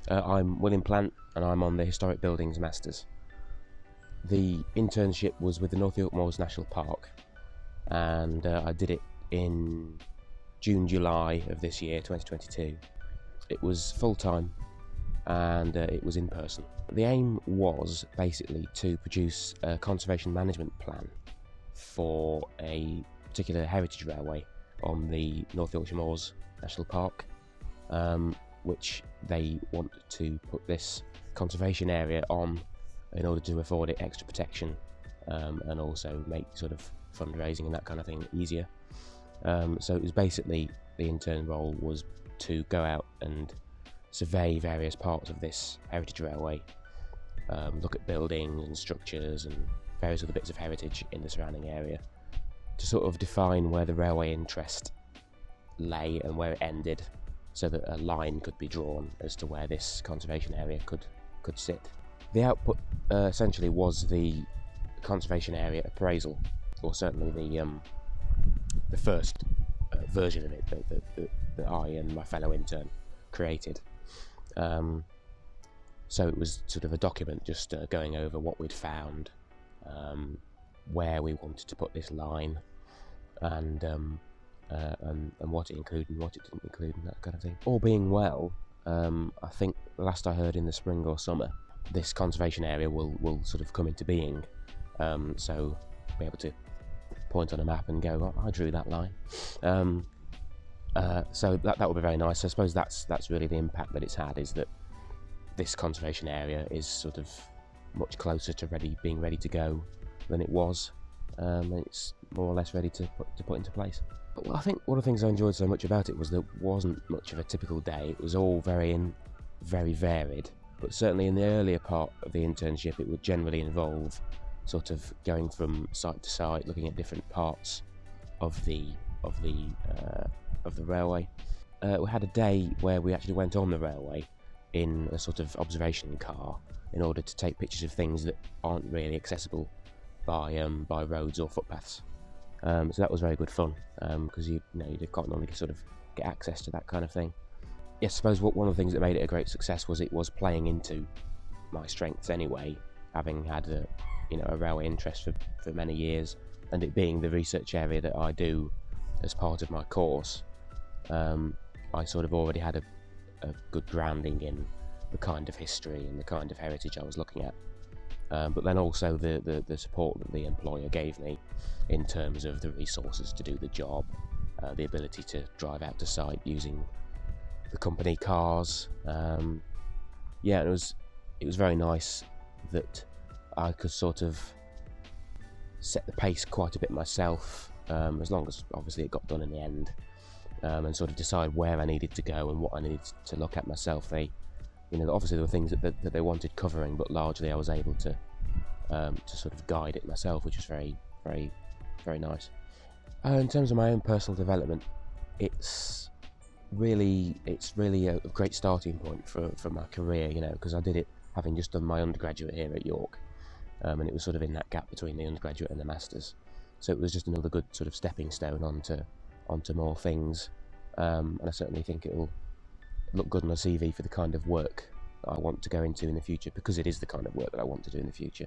I'm William Plant and I'm on the Historic Buildings Masters. The internship was with the North York Moors National Park, and I did it in June, July of this year, 2022. It was full-time and it was in person. The aim was basically to produce a conservation management plan for a particular heritage railway on the North Yorkshire Moors National Park, which they want to put this conservation area on in order to afford it extra protection, and also make sort of fundraising and that kind of thing easier. So it was basically, the intern role was to go out and survey various parts of this heritage railway, look at buildings and structures and various other bits of heritage in the surrounding area, to sort of define where the railway interest lay and where it ended, so that a line could be drawn as to where this conservation area could sit. The output essentially was the conservation area appraisal, or certainly the first version of it that I and my fellow intern created. So it was sort of a document just going over what we'd found, where we wanted to put this line, and what it included and what it didn't include and that kind of thing. All being well, I think last I heard in the spring or summer, this conservation area will sort of come into being, so be able to point on a map and go, oh, I drew that line. So that would be very nice. I suppose that's really the impact that it's had, is that this conservation area is sort of much closer to being ready to go than it was, and it's more or less ready to put into place. Well, I think one of the things I enjoyed so much about it was there wasn't much of a typical day. It was all very varied, but certainly in the earlier part of the internship it would generally involve sort of going from site to site, looking at different parts of the railway. We had a day where we actually went on the railway in a sort of observation car in order to take pictures of things that aren't really accessible by roads or footpaths. So that was very good fun, because you can't normally sort of get access to that kind of thing. Yes, I suppose one of the things that made it a great success was it was playing into my strengths anyway, having had a railway interest for many years, and it being the research area that I do as part of my course. I sort of already had a good grounding in the kind of history and the kind of heritage I was looking at, but then also the support that the employer gave me in terms of the resources to do the job, the ability to drive out to site using the company cars. Yeah, it was very nice that I could sort of set the pace quite a bit myself, as long as obviously it got done in the end, and sort of decide where I needed to go and what I needed to look at myself. Obviously there were things that they wanted covering, but largely I was able to sort of guide it myself, which was very, very, very nice. In terms of my own personal development, it's really a great starting point for my career, because I did it having just done my undergraduate here at York, and it was sort of in that gap between the undergraduate and the masters, so it was just another good sort of stepping stone onto more things, and I certainly think it'll look good on a CV for the kind of work I want to go into in the future, because it is the kind of work that I want to do in the future.